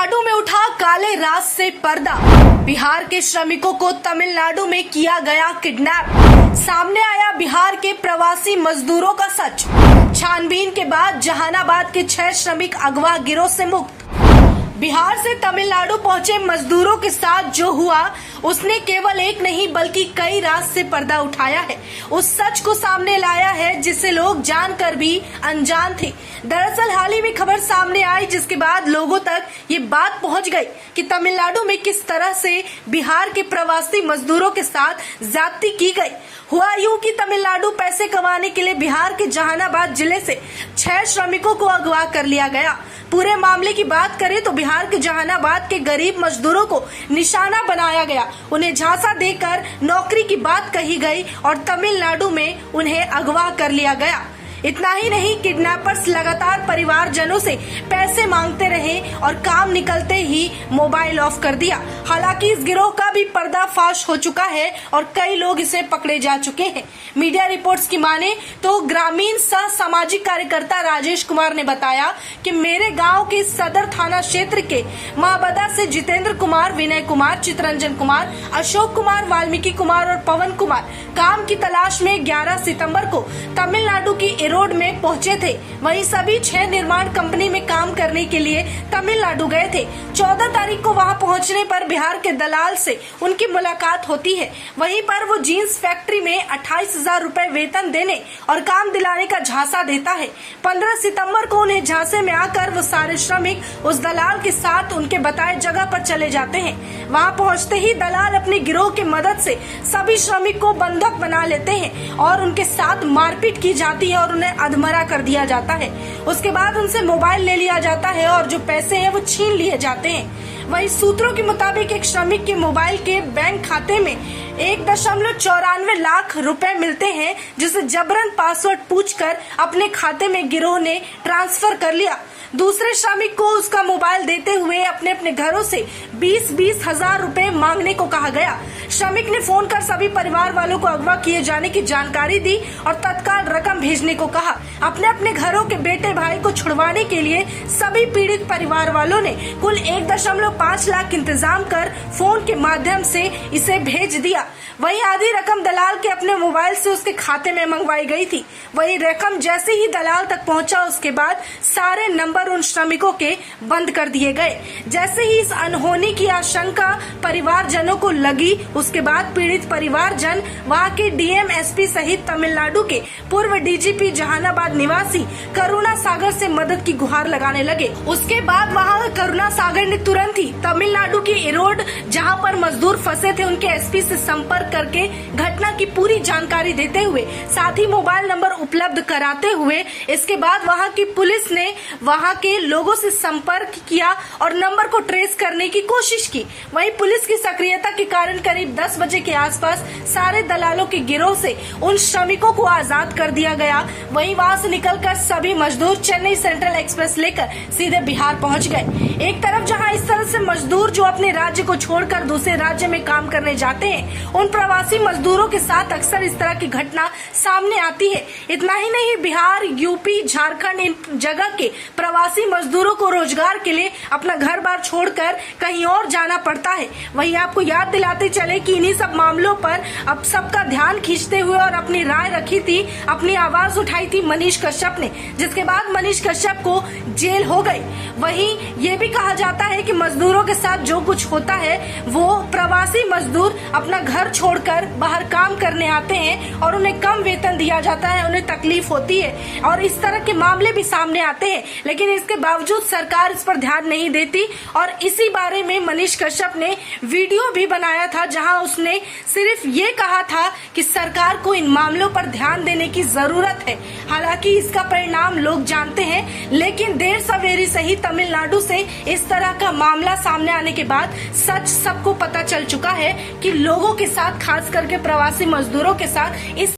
तमिलनाडु में उठा काले राज से पर्दा। बिहार के श्रमिकों को तमिलनाडु में किया गया किडनैप। सामने आया बिहार के प्रवासी मजदूरों का सच। छानबीन के बाद जहानाबाद के 6 श्रमिक अगवा गिरोह से मुक्त। बिहार से तमिलनाडु पहुंचे मजदूरों के साथ जो हुआ उसने केवल एक नहीं बल्कि कई राज से पर्दा उठाया है। उस सच को सामने लाया है जिसे लोग जानकर भी अनजान थे। दरअसल हाल ही में खबर सामने आई जिसके बाद लोगों तक ये बात पहुंच गई कि तमिलनाडु में किस तरह से बिहार के प्रवासी मजदूरों के साथ ज्यादती की गई। हुआ यूं कि तमिलनाडु पैसे कमाने के लिए बिहार के जहानाबाद जिले से 6 श्रमिकों को अगवा कर लिया गया। पूरे मामले की बात करें तो बिहार के जहानाबाद के गरीब मजदूरों को निशाना बनाया गया, उन्हें झांसा देकर नौकरी की बात कही गई और तमिलनाडु में उन्हें अगवा कर लिया गया। इतना ही नहीं, किडनैपर्स लगातार परिवारजनों से पैसे मांगते रहे और काम निकलते ही मोबाइल ऑफ कर दिया। हालांकि इस गिरोह का भी पर्दाफाश हो चुका है और कई लोग इसे पकड़े जा चुके हैं। मीडिया रिपोर्ट्स की माने तो ग्रामीण सह सामाजिक कार्यकर्ता राजेश कुमार ने बताया कि मेरे गांव के सदर थाना क्षेत्र के माबदा से जितेंद्र कुमार, विनय कुमार, चितरंजन कुमार, अशोक कुमार, वाल्मीकि कुमार और पवन कुमार काम की तलाश में 11 सितंबर को तमिलनाडु की रोड में पहुंचे थे। वहीं सभी 6 निर्माण कंपनी में काम करने के लिए तमिलनाडु गए थे। 14 तारीख को वहां पहुंचने पर बिहार के दलाल से उनकी मुलाकात होती है। वहीं पर वो जींस फैक्ट्री में 28,000 रूपए वेतन देने और काम दिलाने का झांसा देता है। 15 सितंबर को उन्हें झांसे में आकर वो सारे श्रमिक उस दलाल के साथ उनके बताए जगह पर चले जाते हैं। वहां पहुंचते ही दलाल अपने गिरोह की मदद से सभी श्रमिक को बंधक बना लेते हैं और उनके साथ मारपीट की जाती है और उन्हें अधमरा कर दिया जाता है। उसके बाद उनसे मोबाइल ले लिया जाता है और जो पैसे हैं वो छीन लिए जाते हैं। वहीं सूत्रों के मुताबिक एक श्रमिक के मोबाइल के बैंक खाते में 1.94 लाख रुपए मिलते हैं, जिसे जबरन पासवर्ड पूछकर अपने खाते में गिरोह ने ट्रांसफर कर लिया। दूसरे श्रमिक को उसका मोबाइल देते हुए अपने अपने घरों से 20-20 हजार रूपए मांगने को कहा गया। श्रमिक ने फोन कर सभी परिवार वालों को अगवा किए जाने की जानकारी दी और तत्काल रकम भेजने को कहा। अपने अपने घरों के बेटे भाई को छुड़वाने के लिए सभी पीड़ित परिवार वालों ने कुल 1.5 लाख इंतजाम कर फोन के माध्यम से इसे भेज दिया। वहीं आधी रकम दलाल के अपने मोबाइल से उसके खाते में मंगवाई गई थी। वही रकम जैसे ही दलाल तक पहुंचा उसके बाद सारे नंबर उन श्रमिकों के बंद कर दिए गए। जैसे ही इस अनहोनी की आशंका परिवारजनों को लगी उसके बाद पीड़ित परिवारजन वहां के डीएम, एसपी सहित तमिलनाडु के पूर्व डीजीपी जहानाबाद निवासी करुणा सागर से मदद की गुहार लगाने लगे। उसके बाद वहां करुणा सागर ने तुरंत ही तमिलनाडु की इरोड जहां पर मजदूर फंसे थे उनके एसपी से संपर्क करके घटना की पूरी जानकारी देते हुए साथ ही मोबाइल नंबर उपलब्ध कराते हुए इसके बाद वहां की पुलिस ने वहां के लोगों से संपर्क किया और नंबर को ट्रेस करने की कोशिश की। वहीं पुलिस की सक्रियता के कारण करीब 10 बजे के आसपास सारे दलालों के गिरोह से उन श्रमिकों को आजाद कर दिया गया। वहीं वहां से निकलकर सभी मजदूर चेन्नई सेंट्रल एक्सप्रेस लेकर सीधे बिहार पहुंच गए। एक तरफ जहां इस तरह से मजदूर जो अपने राज्य को छोड़कर दूसरे राज्य में काम करने जाते हैं उन प्रवासी मजदूरों के साथ अक्सर इस तरह की घटना सामने आती है। इतना ही नहीं, बिहार, यूपी, झारखंड इन जगह के प्रवासी मजदूरों को रोजगार के लिए अपना घर बार छोड़कर कहीं और जाना पड़ता है। वहीं आपको याद दिलाते चले कि इन्हीं सब मामलों पर अब सबका ध्यान खींचते हुए और अपनी राय रखी थी, अपनी आवाज उठाई थी मनीष कश्यप ने, जिसके बाद मनीष कश्यप को जेल हो गई। वहीं ये भी कहा जाता है कि मजदूरों के साथ जो कुछ होता है वो प्रवासी मजदूर अपना घर छोड़कर बाहर काम करने आते हैं और उन्हें कम वेतन दिया जाता है, उन्हें तकलीफ होती है और इस तरह के मामले भी सामने आते हैं। लेकिन इसके बावजूद सरकार इस पर ध्यान नहीं देती और इसी बारे में मनीष कश्यप ने वीडियो भी बनाया था जहां उसने सिर्फ ये कहा था कि सरकार को इन मामलों पर ध्यान देने की जरूरत है। हालांकि इसका परिणाम लोग जानते हैं, लेकिन देर सवेरी सही तमिलनाडु से इस तरह का मामला सामने आने के बाद सच सबको पता चल चुका है कि लोगों के साथ, खास करके प्रवासी मजदूरों के साथ इस